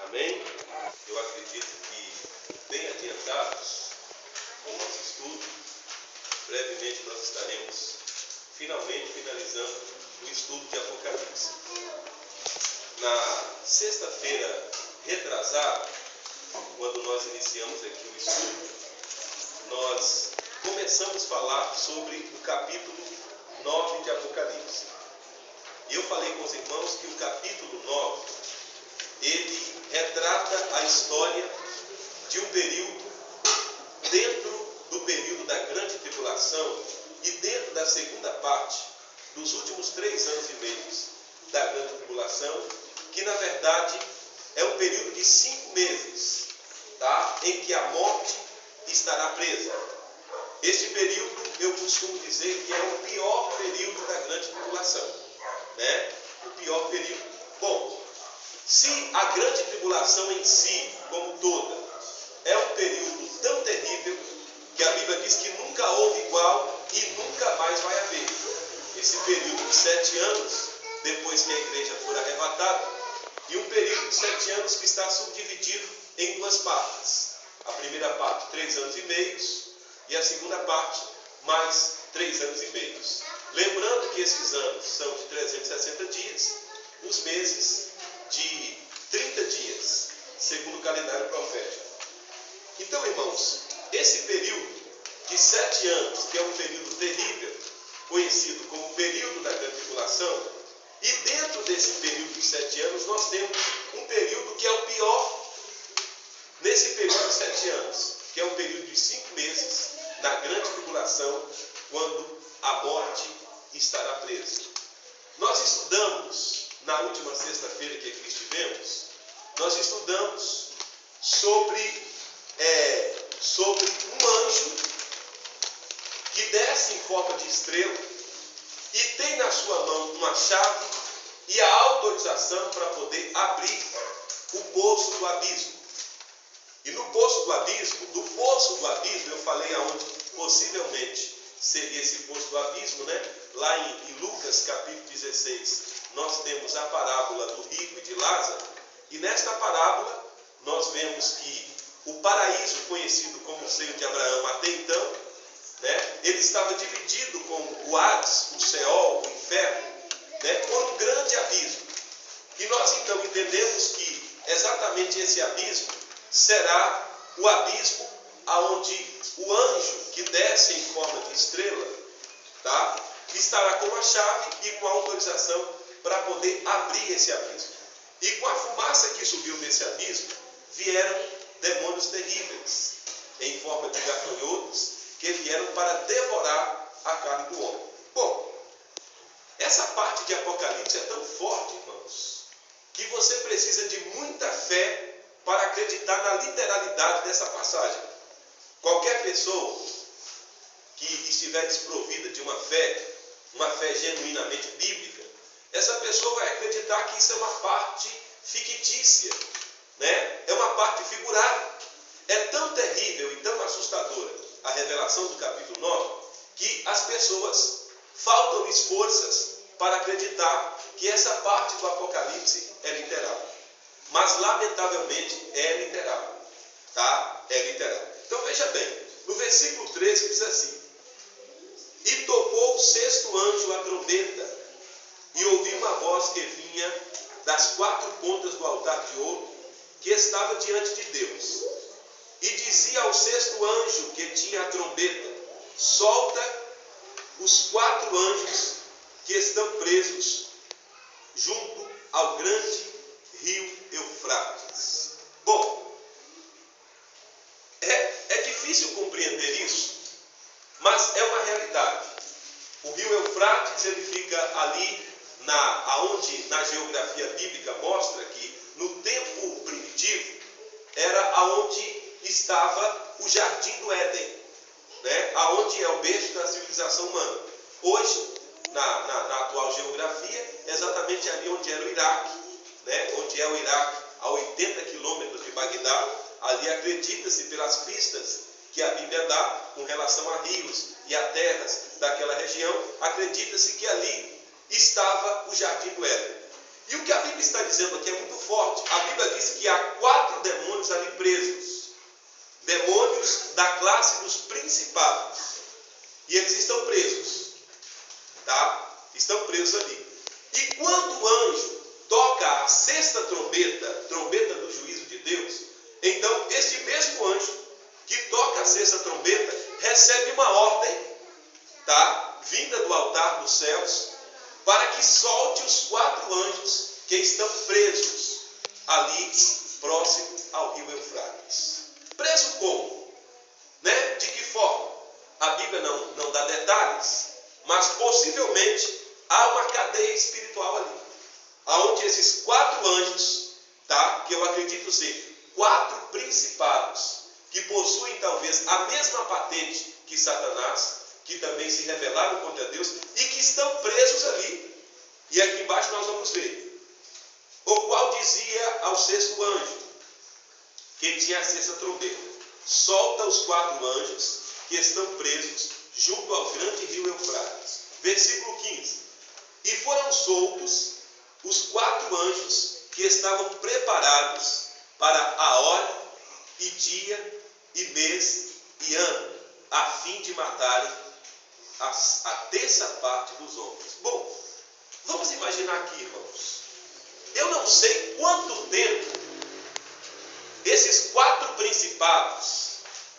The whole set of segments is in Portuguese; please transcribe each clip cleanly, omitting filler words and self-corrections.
Amém? Eu acredito que, bem adiantados com o nosso estudo, brevemente nós estaremos finalmente finalizando o estudo de Apocalipse. Na sexta-feira retrasada, quando nós iniciamos aqui o estudo, nós começamos a falar sobre o capítulo 9 de Apocalipse. E eu falei com os irmãos que o capítulo 9, ele retrata a história de um período dentro do período da grande tribulação e dentro da segunda parte dos últimos 3 anos e meio da grande tribulação, que na verdade é um período de 5 meses, tá? Em que a morte estará presa. Este período eu costumo dizer que é o pior período da grande tribulação, né? O pior período. Bom, se a grande tribulação em si, como toda, é um período tão terrível que a Bíblia diz que nunca houve igual e nunca mais vai haver. Esse período de 7 anos, depois que a igreja for arrebatada, e um período de 7 anos que está subdividido em 2 partes. A primeira parte, 3 anos e meio, e a segunda parte, mais 3 anos e meio. Lembrando que esses anos são de 360 dias, os meses de 30 dias, segundo o calendário profético. Então, irmãos, esse período de 7 anos, que é um período terrível, conhecido como o período da grande tribulação, e dentro desse período de 7 anos, nós temos um período que é o pior nesse período de 7 anos, que é um período de 5 meses, na grande tribulação, quando a morte estará presa. Nós estudamos, na última sexta-feira que aqui estivemos, nós estudamos sobre um anjo que desce em forma de estrela e tem na sua mão uma chave e a autorização para poder abrir o poço do abismo. E no poço do abismo, eu falei aonde possivelmente seria esse poço do abismo, né? Lá em Lucas capítulo 16, nós temos a parábola do rico e de Lázaro, e nesta parábola nós vemos que o paraíso, conhecido como o seio de Abraão até então, né, ele estava dividido com o Hades, o Seol, o inferno, né, por um grande abismo. E nós então entendemos que exatamente esse abismo será o abismo aonde o anjo que desce em forma de estrela, tá, estará com a chave e com a autorização para poder abrir esse abismo. E com a fumaça que subiu desse abismo, vieram demônios terríveis, em forma de gafanhotos, que vieram para devorar a carne do homem. Bom, essa parte de Apocalipse é tão forte, irmãos, que você precisa de muita fé para acreditar na literalidade dessa passagem. Qualquer pessoa que estiver desprovida de uma fé genuinamente bíblica, essa pessoa vai acreditar que isso é uma parte fictícia, né? É uma parte figurada. É tão terrível e tão assustadora a revelação do capítulo 9, que as pessoas faltam-lhes forças para acreditar que essa parte do Apocalipse é literal. Mas, lamentavelmente, é literal. Tá? É literal. Então, veja bem, no versículo 13 diz assim: E tocou o 6º anjo a trombeta, e ouvi uma voz que vinha das 4 pontas do altar de ouro, que estava diante de Deus. E dizia ao 6º anjo que tinha a trombeta: solta os 4 anjos que estão presos junto ao grande rio Eufrates. Bom, é difícil compreender isso, mas é uma realidade. O rio Eufrates, ele fica ali aonde na geografia bíblica mostra que no tempo primitivo era aonde estava o jardim do Éden, né? Aonde é o berço da civilização humana. Hoje, na atual geografia, exatamente ali onde era o Iraque, né? Onde é o Iraque, a 80 quilômetros de Bagdá. Ali acredita-se pelas pistas que a Bíblia dá com relação a rios e a terras daquela região, acredita-se que ali estava o jardim do Éden. E o que a Bíblia está dizendo aqui é muito forte. A Bíblia diz que há anjos da classe dos principados. E eles estão presos. Tá? Estão presos ali. E quando o anjo toca a sexta trombeta, trombeta do juízo de Deus, então este mesmo anjo que toca a sexta trombeta recebe uma ordem, tá? Vinda do altar dos céus, para que solte os 4 anjos que estão presos ali próximo ao rio Eufrates. Preso como? Né? De que forma? A Bíblia não dá detalhes, mas possivelmente há uma cadeia espiritual ali, aonde esses 4 anjos, tá? Que eu acredito ser 4 principados, que possuem talvez a mesma patente que Satanás, que também se rebelaram contra Deus e que estão presos ali. E aqui embaixo nós vamos ver. O qual dizia ao sexto anjo, que tinha a sexta trombeta: solta os 4 anjos que estão presos junto ao grande rio Eufrates. Versículo 15. E foram soltos os 4 anjos que estavam preparados para a hora e dia e mês e ano, a fim de matarem a terça parte dos homens. Bom, vamos imaginar aqui, irmãos. Eu não sei quanto tempo esses 4 principados,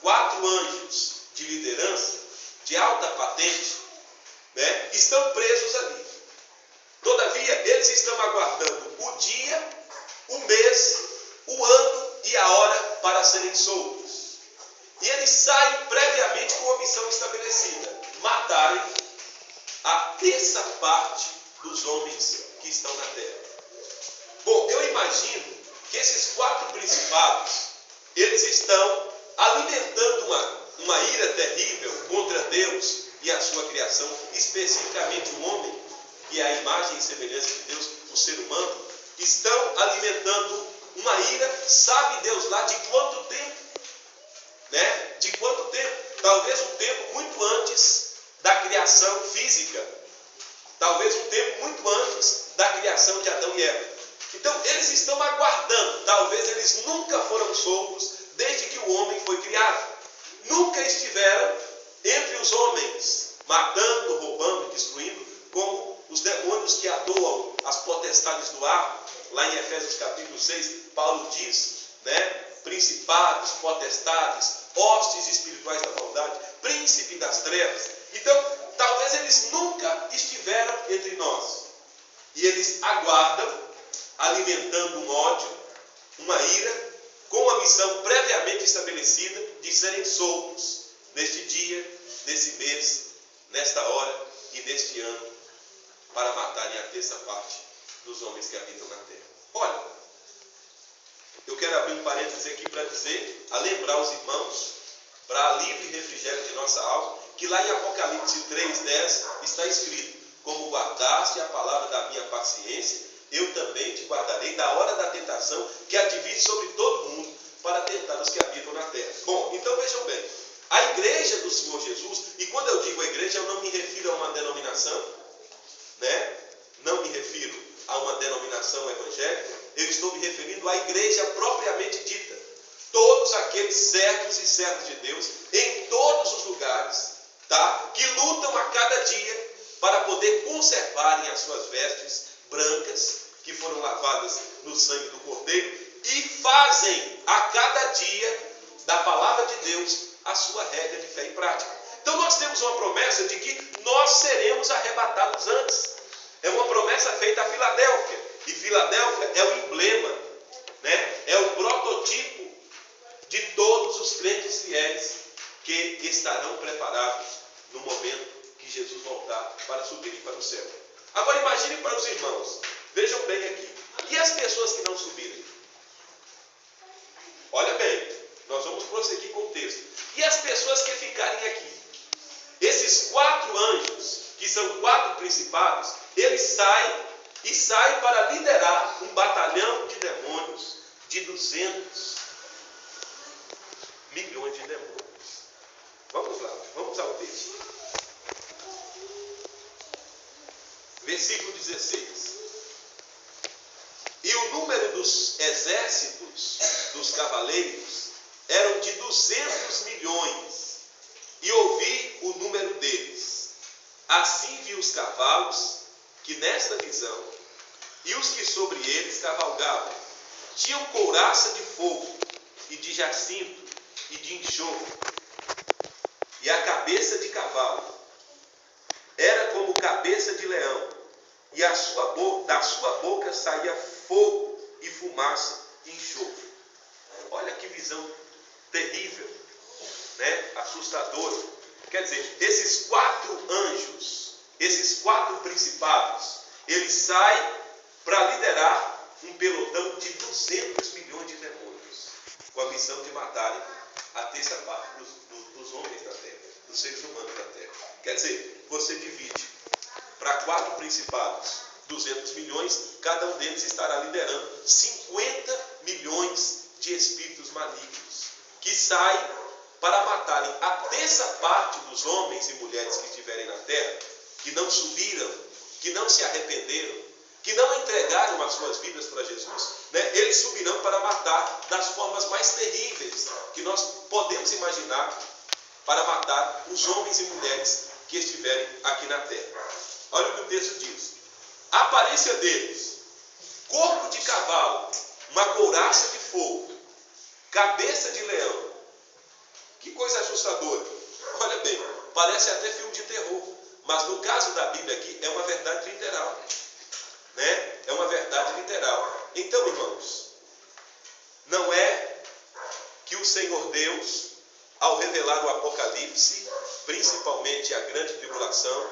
4 anjos de liderança, de alta patente, né, estão presos ali. Todavia, eles estão aguardando o dia, o mês, o ano e a hora para serem soltos. E eles saem previamente com uma missão estabelecida: matarem a terça parte dos homens que estão na terra. Bom, eu imagino que esses 4 principados, eles estão alimentando uma ira terrível contra Deus e a sua criação, especificamente o homem, que é a imagem e semelhança de Deus, o ser humano, estão alimentando uma ira, sabe Deus lá de quanto tempo? Né? De quanto tempo? Talvez um tempo muito antes da criação física. Talvez um tempo muito antes da criação de Adão e Eva. Então, eles estão aguardando. Talvez eles nunca foram soltos desde que o homem foi criado. Nunca estiveram entre os homens, matando, roubando, destruindo, como os demônios que atuam as potestades do ar. Lá em Efésios capítulo 6, Paulo diz, né? Principados, potestades, hostes espirituais da maldade, príncipe das trevas. Então, talvez eles nunca estiveram entre nós. E eles aguardam, alimentando um ódio, uma ira, com a missão previamente estabelecida de serem soltos neste dia, nesse mês, nesta hora e neste ano, para matarem a terça parte dos homens que habitam na terra. Olha, eu quero abrir um parênteses aqui para dizer, a lembrar os irmãos, para livre refrigério de nossa alma, que lá em Apocalipse 3:10 está escrito: como guardaste a palavra da minha paciência, eu também te guardarei da hora da tentação que advir sobre todo mundo para tentar os que habitam na terra. Bom, então vejam bem, a igreja do Senhor Jesus, e quando eu digo igreja, eu não me refiro a uma denominação, né? Não me refiro a uma denominação evangélica, eu estou me referindo à igreja propriamente dita. Todos aqueles servos e servas de Deus, em todos os lugares, tá? Que lutam a cada dia para poder conservarem as suas vestes brancas, que foram lavadas no sangue do Cordeiro, e fazem a cada dia da palavra de Deus a sua regra de fé e prática. Então nós temos uma promessa de que nós seremos arrebatados antes. É uma promessa feita a Filadélfia. E Filadélfia é o emblema, né? É o prototipo de todos os crentes fiéis que estarão preparados no momento que Jesus voltar para subir para o céu. Agora imagine para os irmãos, vejam bem aqui, e as pessoas que não subirem? Olha bem, nós vamos prosseguir com o texto. E as pessoas que ficarem aqui? Esses 4 anjos, que são 4 principados, eles saem para liderar um batalhão de demônios de 200 milhões de demônios. Vamos lá, vamos ao texto. Versículo 16. E o número dos exércitos dos cavaleiros eram de 200 milhões, e ouvi o número deles. Assim vi os cavalos, que nesta visão, e os que sobre eles cavalgavam, tinham couraça de fogo, e de jacinto, e de enxofre, e a cabeça de cavalo era como cabeça de leão, e da sua boca saía fogo e fumaça e enxofre. Olha que visão terrível, né? Assustadora. Quer dizer, esses 4 anjos, esses 4 principados, eles saem para liderar um pelotão de 200 milhões de demônios, com a missão de matarem a terça parte dos homens da terra, dos seres humanos da terra. Quer dizer, você divide para 4 principados 200 milhões, cada um deles estará liderando 50 milhões de espíritos malignos, que saem para matarem a terça parte dos homens e mulheres que estiverem na terra, que não subiram, que não se arrependeram, que não entregaram as suas vidas para Jesus, né? Eles subirão para matar das formas mais terríveis que nós podemos imaginar, para matar os homens e mulheres que estiverem aqui na terra. Olha o que o texto diz. A aparência deles: corpo de cavalo, uma couraça de fogo, cabeça de leão. Que coisa assustadora. Olha bem, parece até filme de terror, mas no caso da Bíblia aqui é uma verdade literal, né? É uma verdade literal. Então, irmãos, não é que o Senhor Deus, ao revelar o Apocalipse, principalmente a grande tribulação,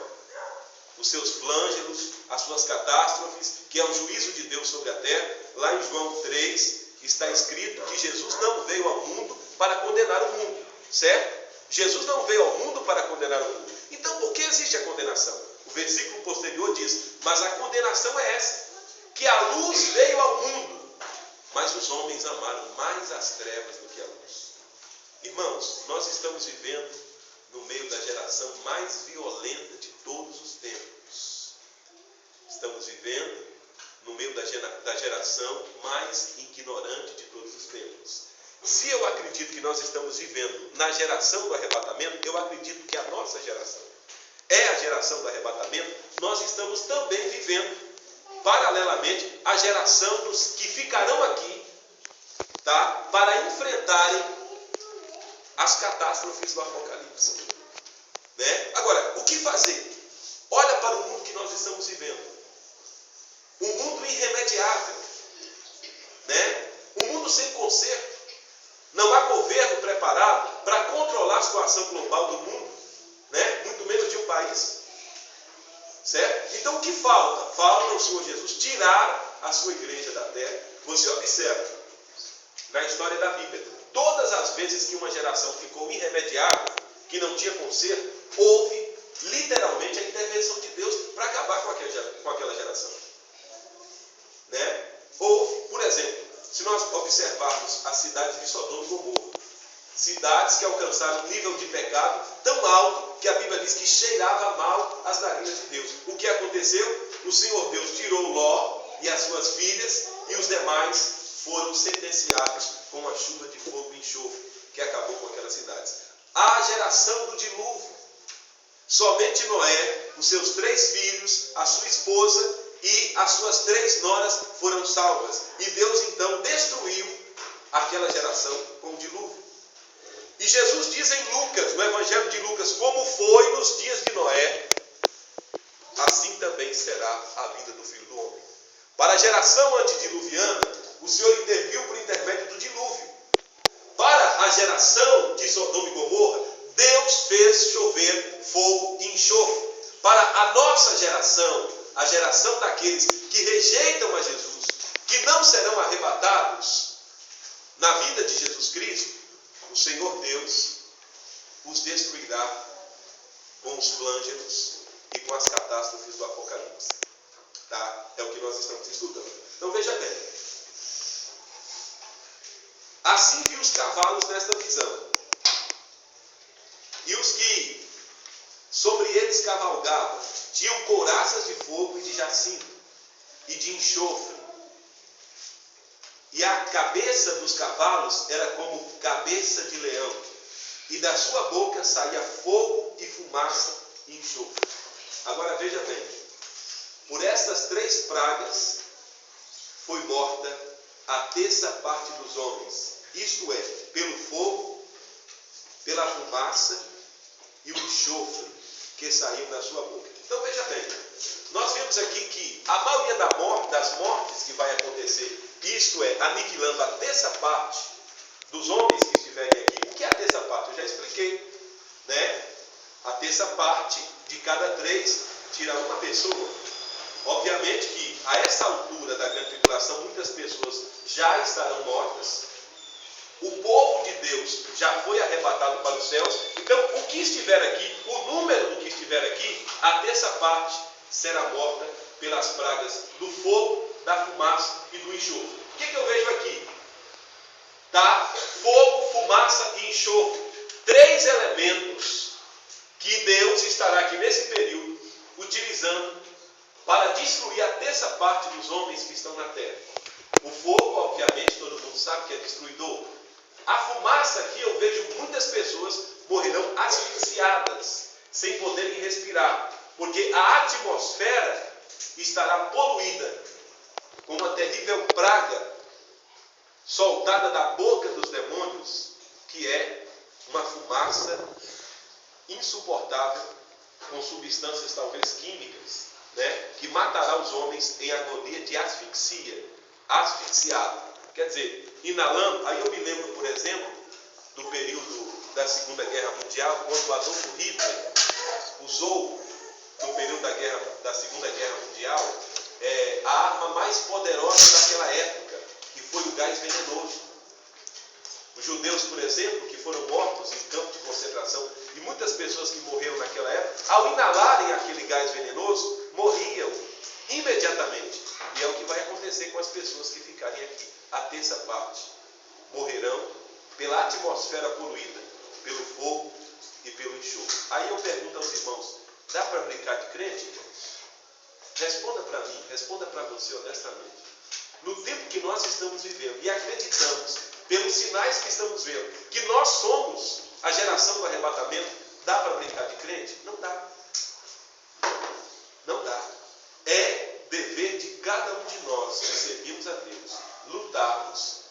os seus flângelos, as suas catástrofes, que é o juízo de Deus sobre a terra, lá em João 3 está escrito que Jesus não veio ao mundo para condenar o mundo, certo? Jesus não veio ao mundo para condenar o mundo. Então, por que existe a condenação? O versículo posterior diz: mas a condenação é essa, que a luz veio ao mundo, mas os homens amaram mais as trevas do que a luz. Irmãos, nós estamos vivendo no meio da geração mais violenta de todos os tempos. Estamos vivendo no meio da geração mais ignorante de todos os tempos. Se eu acredito que nós estamos vivendo na geração do arrebatamento, eu acredito que a nossa geração é a geração do arrebatamento. Nós estamos também vivendo, paralelamente, a geração dos que ficarão aqui, tá? Para enfrentarem as catástrofes do Apocalipse, né? Agora, o que fazer? Olha para o mundo que nós estamos vivendo. Um mundo irremediável, né? Um mundo sem conserto. Não há governo preparado para controlar a situação global do mundo, né? Muito menos de um país, certo? Então, o que falta? Falta o Senhor Jesus tirar a sua igreja da terra. Você observa, na história da Bíblia, todas as vezes que uma geração ficou irremediável, que não tinha conserto, houve literalmente a intervenção de Deus para acabar com aquela geração, né? Houve, por exemplo, se nós observarmos as cidades de Sodoma e Gomorra, cidades que alcançaram um nível de pecado tão alto que a Bíblia diz que cheirava mal as narinas de Deus. O que aconteceu? O Senhor Deus tirou Ló e as suas filhas, e os demais foram sentenciados com uma chuva de fogo e enxofre que acabou com aquelas cidades. A geração do dilúvio, somente Noé, os seus 3 filhos, a sua esposa e as suas 3 noras foram salvas. E Deus então destruiu aquela geração com o dilúvio. E Jesus diz em Lucas, no Evangelho de Lucas, como foi nos dias de Noé, assim também será a vinda do Filho do Homem. Para a geração antediluviana, o Senhor interviu por intermédio do dilúvio. Para a geração de Sodoma e Gomorra, Deus fez chover fogo e enxofre. Para a nossa geração, a geração daqueles que rejeitam a Jesus, que não serão arrebatados na vida de Jesus Cristo, o Senhor Deus os destruirá com os flângelos e com as catástrofes do Apocalipse. Tá? É o que nós estamos estudando. Então veja bem. Assim vi os cavalos nesta visão, e os que sobre eles cavalgavam tinham couraças de fogo e de jacinto e de enxofre, e E a cabeça dos cavalos era como cabeça de leão. E da sua boca saía fogo e fumaça e enxofre. Agora veja bem. Por estas 3 pragas foi morta a terça parte dos homens. Isto é, pelo fogo, pela fumaça e o enxofre que saiu da sua boca. Então veja bem, nós vemos aqui que a maioria das mortes que vai acontecer, isto é, aniquilando a terça parte dos homens que estiverem aqui. O que é a terça parte? Eu já expliquei, né? A terça parte de cada 3 tira uma pessoa. Obviamente que a essa altura da grande tribulação, muitas pessoas já estarão mortas. O povo de Deus já foi arrebatado para os céus. Então, o que estiver aqui, o número do que estiver aqui, a terça parte será morta pelas pragas do fogo, da fumaça e do enxofre. O que eu vejo aqui? Tá? Fogo, fumaça e enxofre. 3 elementos que Deus estará aqui nesse período utilizando para destruir a terça parte dos homens que estão na terra. O fogo, obviamente, todo mundo sabe que é destruidor. A fumaça aqui, eu vejo muitas pessoas morrerão asfixiadas, sem poderem respirar, porque a atmosfera estará poluída com uma terrível praga soltada da boca dos demônios, que é uma fumaça insuportável, com substâncias talvez químicas, né, que matará os homens em agonia de asfixia, asfixiado. Quer dizer, inalando. Aí eu me lembro, por exemplo, do período da Segunda Guerra Mundial, quando Adolf Hitler usou, no período da Segunda Guerra Mundial, a arma mais poderosa daquela época, que foi o gás venenoso. Os judeus, por exemplo, que foram mortos em campos de concentração, e muitas pessoas que morreram naquela época, ao inalarem aquele gás venenoso, morriam imediatamente. E é o que vai acontecer com as pessoas que ficarem aqui. A terça parte morrerão pela atmosfera poluída, pelo fogo e pelo enxofre. Aí eu pergunto aos irmãos, dá para brincar de crente, irmãos? Responda para mim, responda para você honestamente. No tempo que nós estamos vivendo e acreditamos, pelos sinais que estamos vendo, que nós somos a geração do arrebatamento, dá para brincar de crente? Não dá. Não dá. É dever de cada um de nós que servimos a Deus, lutarmos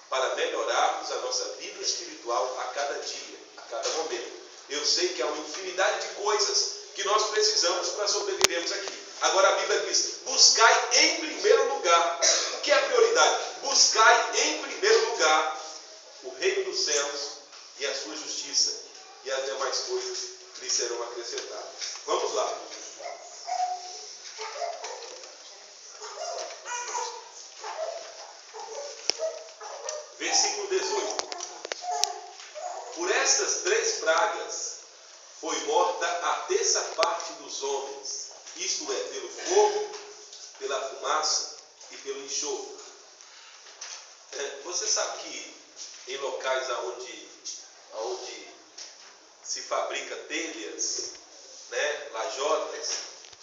para melhorarmos a nossa vida espiritual a cada dia, a cada momento. Eu sei que há uma infinidade de coisas que nós precisamos para sobrevivermos aqui. Agora a Bíblia diz, buscai em primeiro lugar. O que é a prioridade? Buscai em primeiro lugar o reino dos céus e a sua justiça, e as demais coisas lhe serão acrescentadas. Vamos lá. Versículo 18. Por estas 3 pragas foi morta a terça parte dos homens, isto é, pelo fogo, pela fumaça e pelo enxofre. Você sabe que em locais onde se fabrica telhas, né, lajotas,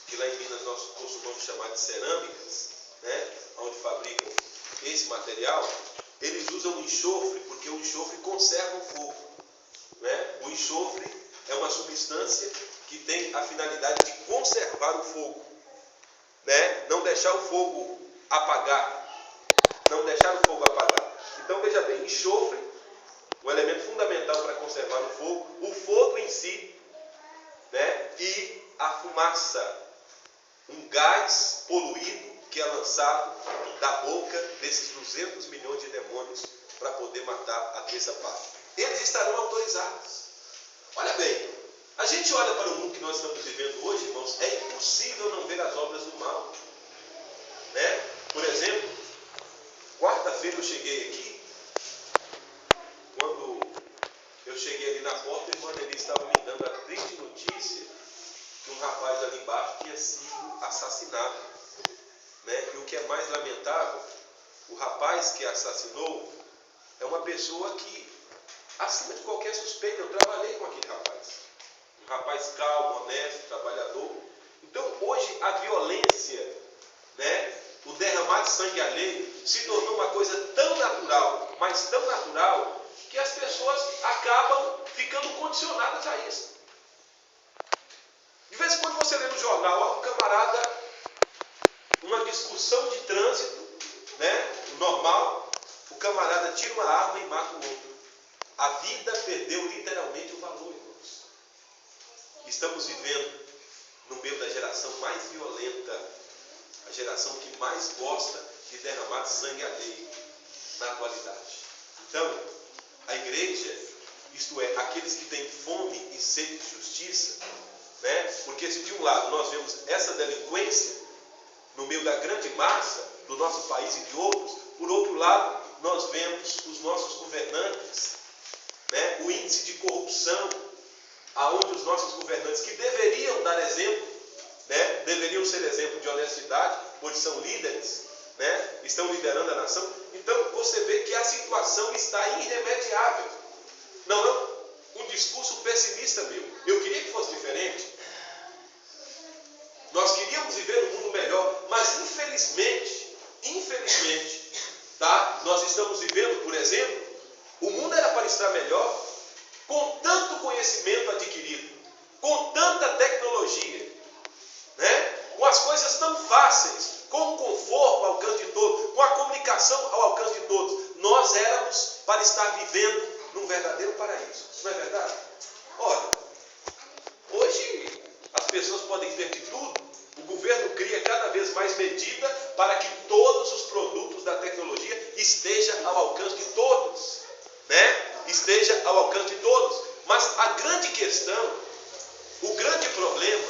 que lá em Minas nós costumamos chamar de cerâmicas, né, onde fabricam esse material, eles usam o enxofre, porque o enxofre conserva o fogo. Né? O enxofre é uma substância que tem a finalidade de conservar o fogo. Né? Não deixar o fogo apagar. Não deixar o fogo apagar. Então veja bem, enxofre, um elemento fundamental para conservar o fogo em si, né? E a fumaça, um gás poluído que é lançado da boca desses 200 milhões de demônios para poder matar a terça parte. Eles estarão autorizados. Olha bem, a gente olha para o mundo que nós estamos vivendo hoje, irmãos, é impossível não ver as obras do mal. Né? Por exemplo, quarta-feira eu cheguei aqui, quando eu cheguei ali na porta, a irmã Nelly estava me dando a triste notícia que um rapaz ali embaixo tinha sido assassinado. Né? E o que é mais lamentável, o rapaz que assassinou é uma pessoa que, acima de qualquer suspeita, eu trabalhei com aquele rapaz. Um rapaz calmo, honesto, trabalhador. Então, hoje, a violência, né, o derramar de sangue alheio se tornou uma coisa tão natural, mas tão natural, que as pessoas acabam ficando condicionadas a isso. De vez em quando você lê no jornal, ó, um camarada, uma discussão de trânsito, né, normal, o camarada tira uma arma e mata o outro. A vida perdeu literalmente o valor, irmãos. Estamos vivendo no meio da geração mais violenta, a geração que mais gosta de derramar sangue alheio na atualidade. Então, a igreja, isto é, aqueles que têm fome e sede de justiça, né? Porque se de um lado nós vemos essa delinquência no meio da grande massa do nosso país e de outros, por outro lado nós vemos os nossos governantes, né? O índice de corrupção, aonde os nossos governantes, que deveriam dar exemplo, né? Deveriam ser exemplo de honestidade, pois são líderes, né? Estão liderando a nação. Então você vê que a situação está irremediável. Não é um discurso pessimista meu. Eu queria que fosse diferente. Nós queríamos viver um mundo melhor, mas infelizmente, tá? Nós estamos vivendo, por exemplo, o mundo era para estar melhor, com tanto conhecimento adquirido, com tanta tecnologia, né? Com as coisas tão fáceis, com o conforto ao alcance de todos, com a comunicação ao alcance de todos. Nós éramos para estar vivendo num verdadeiro paraíso. Não é verdade? Olha, hoje as pessoas podem ter de tudo. O governo cria cada vez mais medida para que todos os produtos da tecnologia estejam ao alcance de todos, né? Esteja ao alcance de todos. Mas a grande questão, o grande problema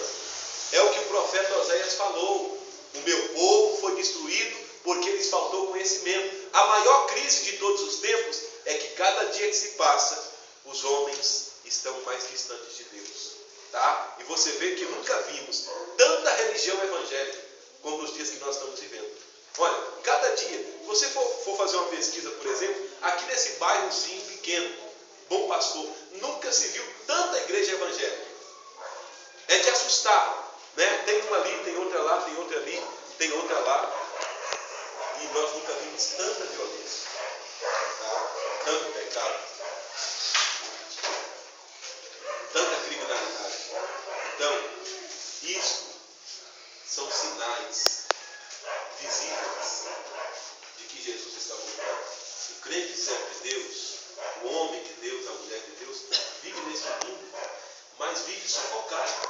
é o que o profeta Oséias falou. O meu povo foi destruído porque lhes faltou conhecimento. A maior crise de todos os tempos é que cada dia que se passa, os homens estão mais distantes de Deus. Tá? E você vê que nunca vimos tanta religião evangélica como nos dias que nós estamos vivendo. Olha, cada dia, se você for fazer uma pesquisa, por exemplo, aqui nesse bairrozinho pequeno, Bom Pastor, nunca se viu tanta igreja evangélica. É de assustar, né? Tem uma ali, tem outra lá, tem outra ali, tem outra lá. E nós nunca vimos tanta violência, tá? Tanto pecado, tanta criminalidade. Então, isso são sinais visíveis de que Jesus está voltando. O crente servo de Deus, o homem de Deus, a mulher de Deus, vive nesse mundo, mas vive sufocado.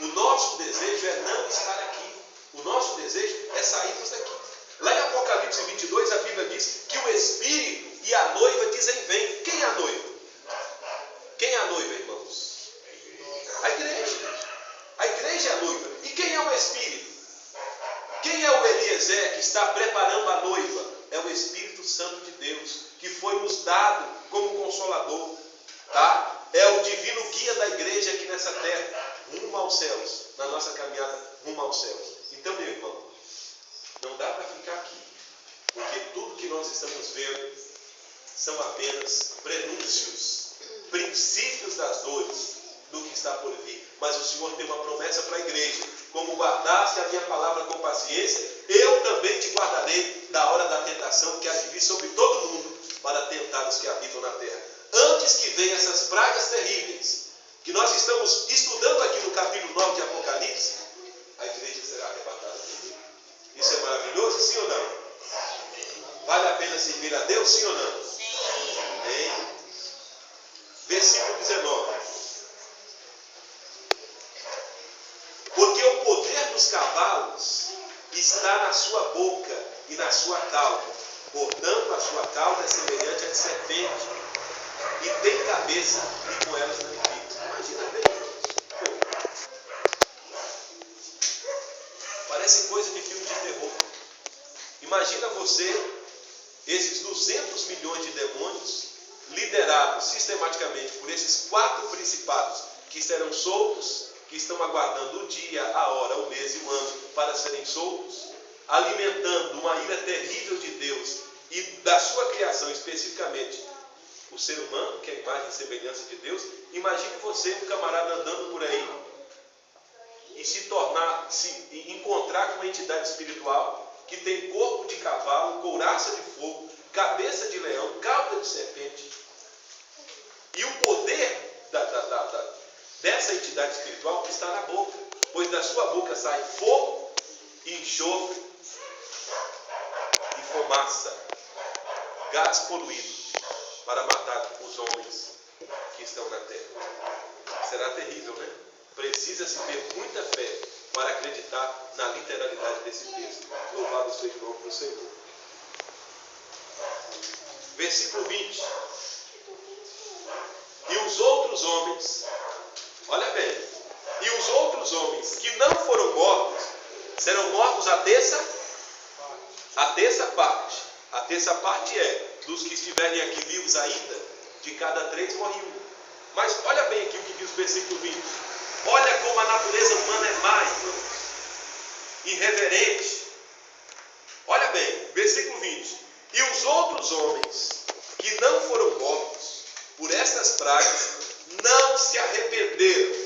O nosso desejo é não estar aqui. O nosso desejo é sairmos daqui. Lá em Apocalipse 22, a Bíblia diz que o Espírito e a noiva dizem vem. Quem é a noiva? Quem é a noiva, irmãos? A igreja. A igreja é a noiva. E quem é o Espírito? Quem é o Eliezer que está preparando a noiva? É o Espírito Santo de Deus, que foi nos dado como consolador. Tá? É o divino guia da igreja aqui nessa terra, rumo aos céus, na nossa caminhada rumo aos céus. Então, meu irmão, não dá para ficar aqui, porque tudo que nós estamos vendo são apenas prenúncios, princípios das dores do que está por vir. Mas o Senhor tem uma promessa para a igreja: como guardaste a minha palavra com paciência, eu também te guardarei da hora da tentação que há de vir sobre todo mundo para tentar os que habitam na terra. Antes que venham essas pragas terríveis que nós estamos estudando aqui no capítulo 9 de Apocalipse, a igreja será arrebatada primeiro. Isso é maravilhoso, sim ou não? Vale a pena servir a Deus, sim ou não? Sim. Amém. Versículo 19. Porque o poder dos cavalos está na sua boca e na sua cauda. Portanto, a sua cauda é semelhante à de serpente, e tem cabeça, e com elas não tem pico. Imagina bem, parece coisa de filme de terror. Imagina você, esses 200 milhões de demônios, liderados sistematicamente por esses 4 principados, que serão soltos, que estão aguardando o dia, a hora, o mês e o ano para serem soltos, alimentando uma ira terrível de Deus e da sua criação, especificamente o ser humano, que é a imagem e semelhança de Deus. Imagine você, um camarada andando por aí, e se encontrar com uma entidade espiritual que tem corpo de cavalo, couraça de fogo, cabeça de leão, cauda de serpente. E o poder dessa entidade espiritual está na boca, pois da sua boca sai fogo, enxofre e fumaça, gás poluído, para matar os homens que estão na terra. Será terrível, né? Precisa-se ter muita fé para acreditar na literalidade desse texto. Louvado seja o nome do Senhor. Versículo 20. E os outros homens, olha bem, e os outros homens que não foram mortos, serão mortos a terça parte. A terça parte é, dos que estiverem aqui vivos ainda, de cada 3 morre um. Mas olha bem aqui o que diz o versículo 20. Olha como a natureza humana é má, irmãos. Irreverente. Olha bem, versículo 20. E os outros homens que não foram mortos por estas pragas, não se arrependeram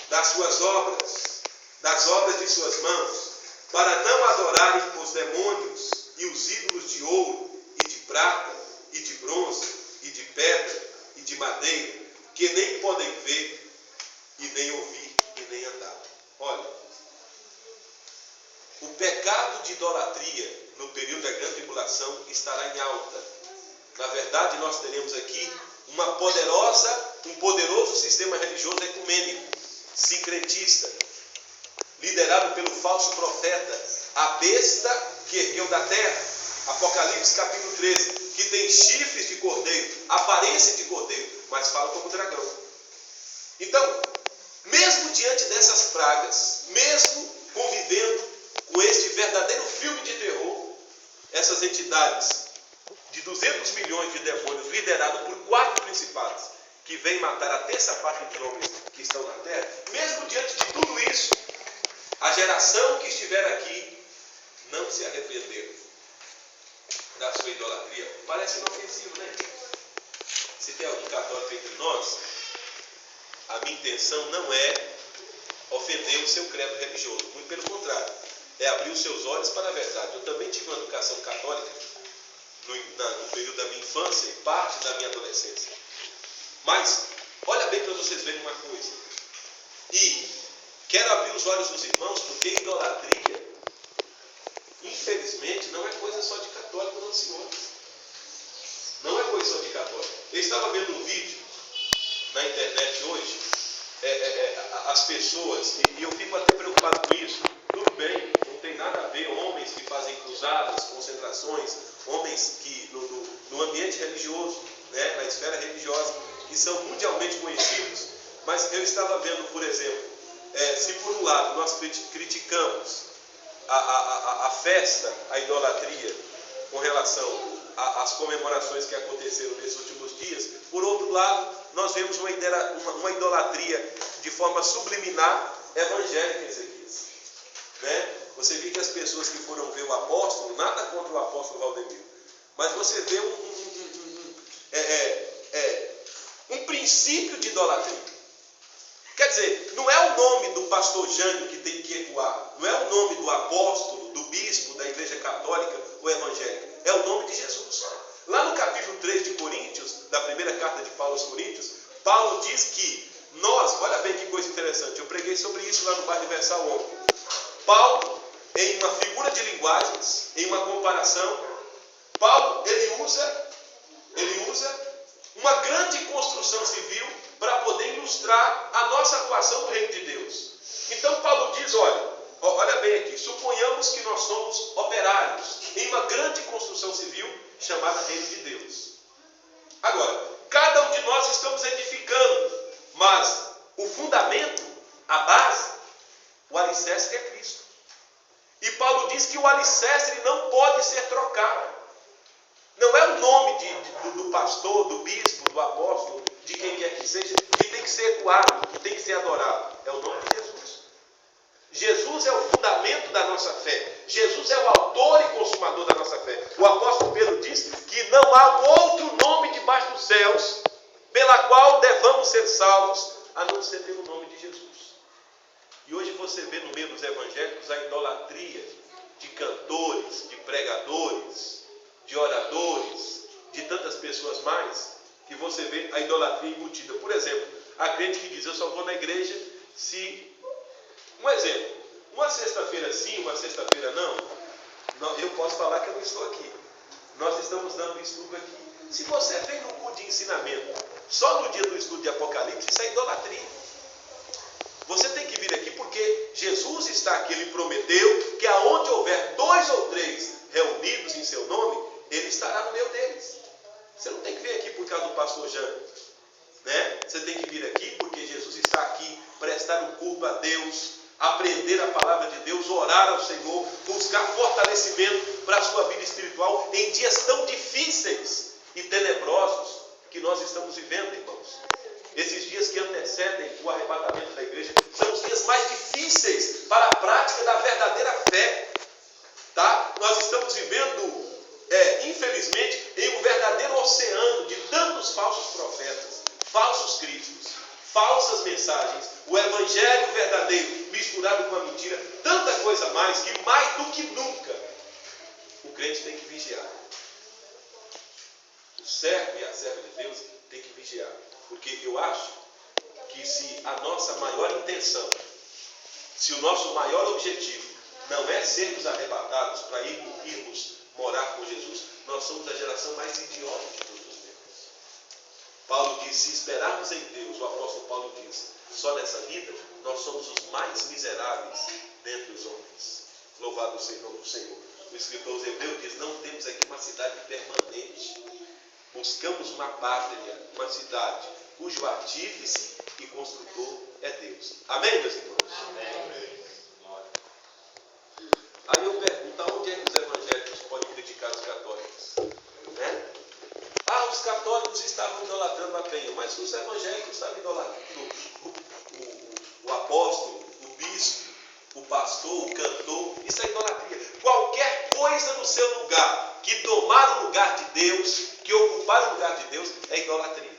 das suas obras, das obras de suas mãos, para não adorarem os demônios e os ídolos de ouro, e de prata, e de bronze, e de pedra, e de madeira, que nem podem ver, e nem ouvir, e nem andar. Olha, o pecado de idolatria no período da grande tribulação estará em alta. Na verdade, nós teremos aqui um poderoso sistema religioso ecumênico, sincretista, liderado pelo falso profeta, a besta que ergueu da terra, Apocalipse capítulo 13, que tem chifres de cordeiro, aparência de cordeiro, mas fala como dragão. Então, mesmo diante dessas pragas, mesmo convivendo com este verdadeiro filme de terror, essas entidades de 200 milhões de demônios, liderado por 4 principados, que vêm matar a terça parte dos homens que estão na terra, mesmo diante de tudo isso, a geração que estiver aqui não se arrependeram da sua idolatria. Parece inofensivo, né? Se tem algum católico entre nós, a minha intenção não é ofender o seu credo religioso, muito pelo contrário, é abrir os seus olhos para a verdade. Eu também tive uma educação católica no período da minha infância e parte da minha adolescência. Mas, olha bem para vocês verem uma coisa. E quero abrir os olhos dos irmãos, porque idolatria, infelizmente, não é coisa só de católico, não, senhores. Não é coisa só de católico. Eu estava vendo um vídeo na internet hoje, as pessoas, e eu fico até preocupado com isso. Tudo bem, não tem nada a ver, homens que fazem cruzadas, concentrações, homens que no ambiente religioso, né, na esfera religiosa, que são mundialmente conhecidos, mas eu estava vendo, por exemplo, se por um lado nós criticamos a festa, a idolatria, com relação às comemorações que aconteceram nesses últimos dias, por outro lado, nós vemos uma idolatria de forma subliminar evangélica em Ezequias. Né? Você vê que as pessoas que foram ver o apóstolo, nada contra o apóstolo Valdemir, mas você vê um princípio de idolatria. Quer dizer, não é o nome do pastor Jânio que tem que ecoar, não é o nome do apóstolo, do bispo, da igreja católica ou evangélica, é o nome de Jesus. Lá no capítulo 3 de Coríntios, da primeira carta de Paulo aos Coríntios, Paulo diz que nós, olha bem que coisa interessante, eu preguei sobre isso lá no Bar Universal ontem. Paulo, em uma figura de linguagens, em uma comparação, Paulo, ele usa uma grande construção civil para poder ilustrar a nossa atuação no reino de Deus. Então Paulo diz, olha bem aqui, suponhamos que nós somos operários em uma grande construção civil chamada reino de Deus. Agora, cada um de nós estamos edificando, mas o fundamento, a base, o alicerce é Cristo. E Paulo diz que o alicerce ele não pode ser trocado. Não é o nome do pastor, do bispo, do apóstolo, de quem quer que seja, que tem que ser ecoado, que tem que ser adorado. É o nome de Jesus. Jesus é o fundamento da nossa fé. Jesus é o autor e consumador da nossa fé. O apóstolo Pedro diz que não há um outro nome debaixo dos céus pela qual devamos ser salvos, a não ser pelo nome de Jesus. E que hoje você vê no meio dos evangélicos a idolatria de cantores, de pregadores, de oradores, de tantas pessoas mais, que você vê a idolatria embutida. Por exemplo, a crente que diz: eu só vou na igreja se... Um exemplo, uma sexta-feira sim, uma sexta-feira não, eu posso falar que eu não estou aqui. Nós estamos dando estudo aqui. Se você vem no culto de ensinamento só no dia do estudo de Apocalipse, isso é idolatria. Você tem que vir aqui porque Jesus está aqui, Ele prometeu que aonde houver 2 ou 3 reunidos em seu nome, Ele estará no meio deles. Você não tem que vir aqui por causa do pastor Jânio, né? Você tem que vir aqui porque Jesus está aqui, prestar um culto a Deus, aprender a palavra de Deus, orar ao Senhor, buscar fortalecimento para a sua vida espiritual em dias tão difíceis e tenebrosos que nós estamos vivendo, irmãos. Esses dias que antecedem o arrebatamento da igreja são os dias mais difíceis para a prática da verdadeira fé, tá? Nós estamos vivendo, infelizmente, em um verdadeiro oceano de tantos falsos profetas, falsos cristos, falsas mensagens, o evangelho verdadeiro misturado com a mentira, tanta coisa mais, que mais do que nunca o crente tem que vigiar. O servo e a serva de Deus tem que vigiar. Porque eu acho que se a nossa maior intenção, se o nosso maior objetivo não é sermos arrebatados para irmos morar com Jesus, nós somos a geração mais idiota de todos os tempos. Paulo diz: se esperarmos em Deus, o apóstolo Paulo diz, só nessa vida, nós somos os mais miseráveis dentre os homens. Louvado seja o nome do Senhor. O escritor aos Hebreus diz: não temos aqui uma cidade permanente. Buscamos uma pátria, uma cidade, cujo artífice e construtor é Deus. Amém, meus irmãos? Amém. Aí eu pergunto: aonde é que os evangélicos podem criticar os católicos? Né? Os católicos estavam idolatrando a penha, mas os evangélicos estavam idolatrando o apóstolo, o bispo, o pastor, o cantor. Isso é idolatria. Qualquer coisa no seu lugar que tomar o lugar de Deus, que ocupar o lugar de Deus, é idolatria.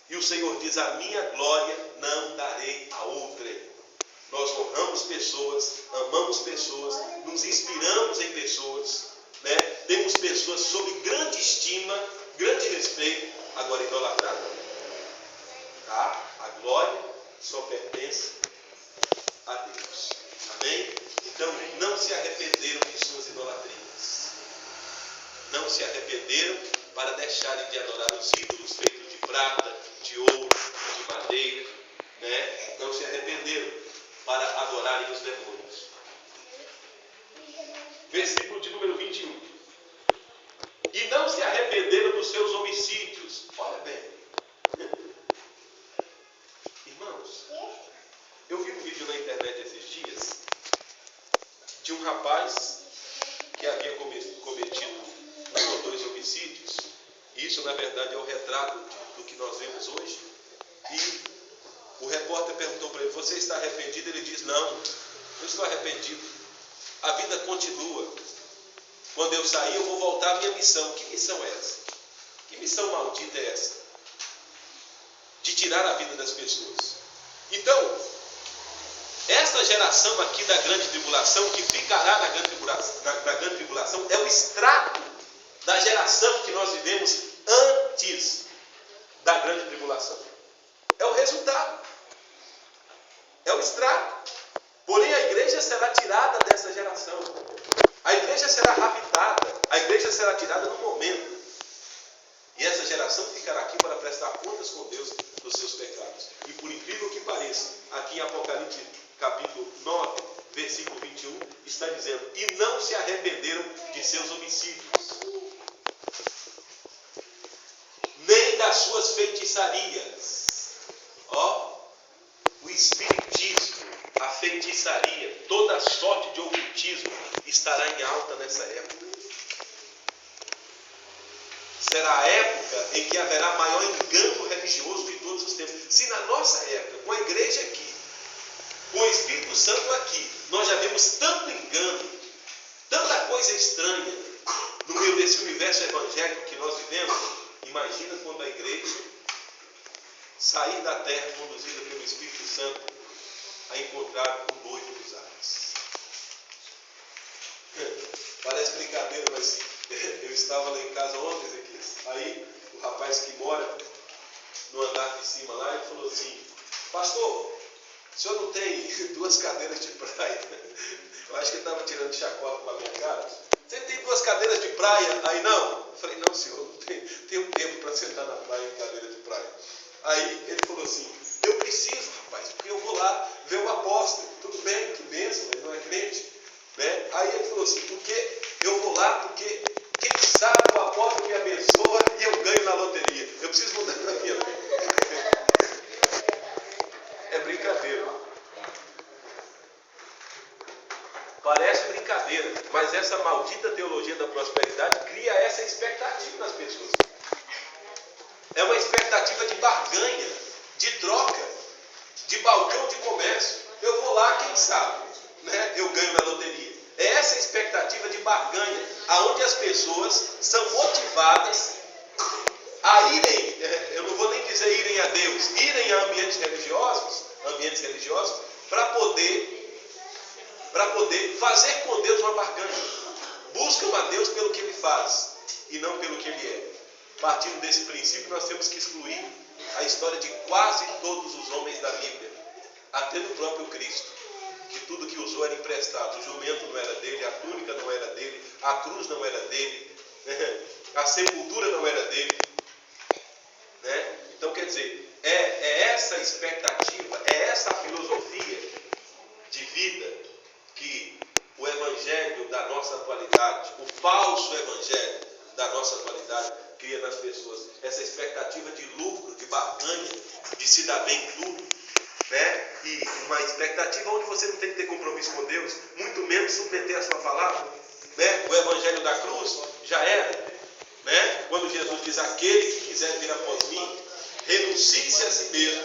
E o Senhor diz: a minha glória não darei a outrem. Nós honramos pessoas, amamos pessoas, nos inspiramos em pessoas, né? Temos pessoas sob grande estima, grande respeito, agora idolatrada. Tá? A glória só pertence a Deus. Amém? Então, não se arrependeram de suas idolatrias. Não se arrependeram para deixarem de adorar os ídolos feitos de prata, de ouro, de madeira, né? Não se arrependeram para adorarem os demônios. Versículo de número 21. E não se arrependeram dos seus homicídios. Olha bem. Irmãos, eu vi um vídeo na internet esses dias de um rapaz que havia cometido 1 ou 2 homicídios. Isso, na verdade, é o retrato do que nós vemos hoje. E o repórter perguntou para ele: você está arrependido? Ele diz: não, eu estou arrependido. A vida continua. Quando eu sair, eu vou voltar à minha missão. Que missão é essa? Que missão maldita é essa? De tirar a vida das pessoas. Então, esta geração aqui da grande tribulação, que ficará na grande tribulação, é o extrato da geração que nós vivemos antes da grande tribulação. É o resultado. É o extrato. Porém, a igreja será tirada dessa geração. A igreja será raptada. A igreja será tirada no momento. E essa geração ficará aqui para prestar contas com Deus dos seus pecados. E por incrível que pareça, aqui em Apocalipse capítulo 9, versículo 21, está dizendo: e não se arrependeram de seus homicídios, nem das suas feitiçarias. O espiritismo, a feitiçaria, toda sorte de ocultismo estará em alta nessa época. Será a época em que haverá maior engano religioso de todos os tempos. Se na nossa época, com a igreja aqui, com o Espírito Santo aqui, nós já vemos tanto engano, tanta coisa estranha no meio desse universo evangélico que nós vivemos, imagina quando a igreja sair da terra conduzida pelo Espírito Santo, a encontrar o noivo dos ares. Parece brincadeira, mas eu estava lá em casa ontem, Ezequias. Aí o rapaz que mora no andar de cima lá, ele falou assim: pastor, o senhor não tem 2 cadeiras de praia? Eu acho que ele estava tirando chacota com a minha cara. Você tem 2 cadeiras de praia? Aí não. Eu falei: não, senhor, não tenho tempo para sentar na praia em cadeira de praia. Aí ele falou assim: eu preciso, rapaz, porque eu vou lá ver o apóstolo. Tudo bem, que bênção, ele não é crente, né? Aí ele falou assim: porque eu vou lá, porque quem sabe o apóstolo me abençoa e eu ganho na loteria. Eu preciso mudar na minha vida. É brincadeira. Parece brincadeira, mas essa maldita teologia da prosperidade cria essa expectativa nas pessoas. É uma expectativa de barganha, de troca, de balcão de comércio. Eu vou lá, quem sabe, né? Eu ganho na loteria. É essa expectativa de barganha, aonde as pessoas são motivadas a irem, eu não vou nem dizer irem a Deus, irem a ambientes religiosos, para poder fazer com Deus uma barganha. Buscam a Deus pelo que Ele faz e não pelo que Ele é. Partindo desse princípio, nós temos que excluir a história de quase todos os homens da Bíblia, até do próprio Cristo, que tudo que usou era emprestado. O jumento não era dele, a túnica não era dele, a cruz não era dele, a sepultura não era dele, né? Então, quer dizer, é essa expectativa, é essa filosofia de vida que o evangelho da nossa atualidade, o falso evangelho da nossa atualidade, cria nas pessoas. Essa expectativa de lucro, de barganha, de se dar bem em tudo, né? E uma expectativa onde você não tem que ter compromisso com Deus, muito menos submeter a sua palavra, né? O evangelho da cruz já era, né? Quando Jesus diz: aquele que quiser vir após mim, renuncie-se a si mesmo,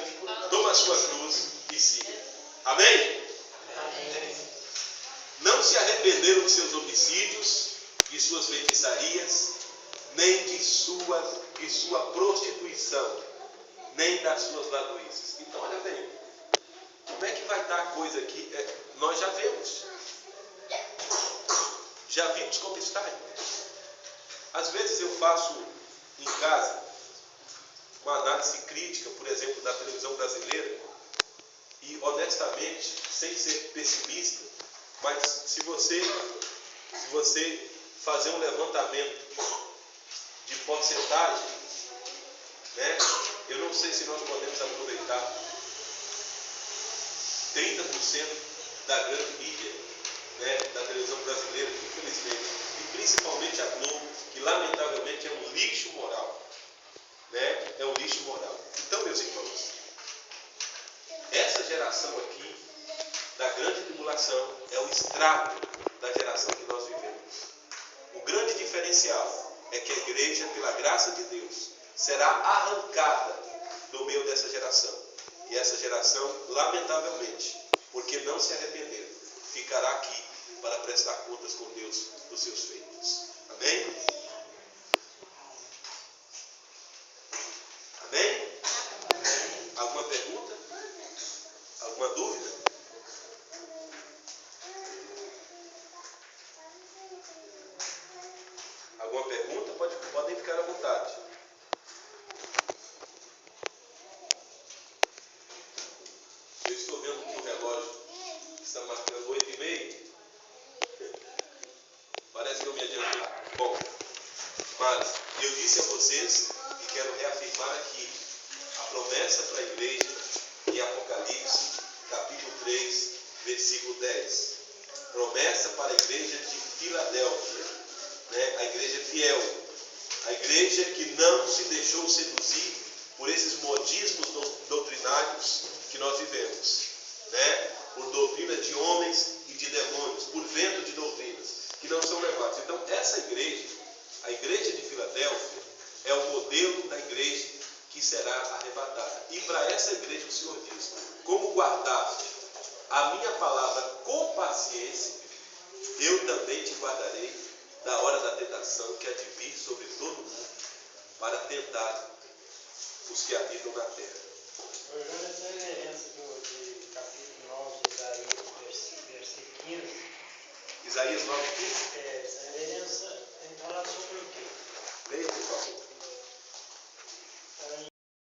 toma a sua cruz e siga. Amém? Amém. Não se arrependeram de seus homicídios, de suas feitiçarias, nem de sua prostituição, nem das suas ladruices. Então, olha bem, como é que vai estar a coisa aqui? Nós já vimos como está. Às vezes eu faço em casa uma análise crítica, por exemplo, da televisão brasileira, e honestamente, sem ser pessimista, mas se você fazer um levantamento de porcentagem, né, eu não sei se nós podemos aproveitar 30% da grande mídia, né, da televisão brasileira, infelizmente, e principalmente a Globo, que lamentavelmente é um lixo moral, né, é um lixo moral. Então, meus irmãos, essa geração aqui da grande tribulação é o estrago da geração que nós vivemos. O grande diferencial é que a igreja, pela graça de Deus, será arrancada do meio dessa geração. E essa geração, lamentavelmente, porque não se arrependeram, ficará aqui para prestar contas com Deus dos seus feitos. Amém? Amém? Alguma pergunta? Alguma dúvida? Alguma pergunta? Podem ficar à vontade. Eu estou vendo que o relógio está marcando 8h30. Parece que eu me adiantei. Bom, mas eu disse a vocês e quero reafirmar aqui a promessa para a igreja em Apocalipse, capítulo 3, versículo 10. Promessa para a igreja de Filadélfia, né? A igreja fiel, a igreja que não se deixou seduzir por esses modismos doutrinários que nós vivemos, né? Por doutrina de homens e de demônios, por vento de doutrinas que não são levados. Então, essa igreja, a igreja de Filadélfia, é o modelo da igreja que será arrebatada. E para essa igreja o Senhor diz: como guardaste a minha palavra com paciência, eu também te guardarei da hora da tentação que há de vir sobre todo mundo para tentar os que habitam na terra. Jogando essa reverência de capítulo 9 de Isaías, versículo 15. Isaías 9,15. Essa reverência fala sobre o quê? Leia, por favor.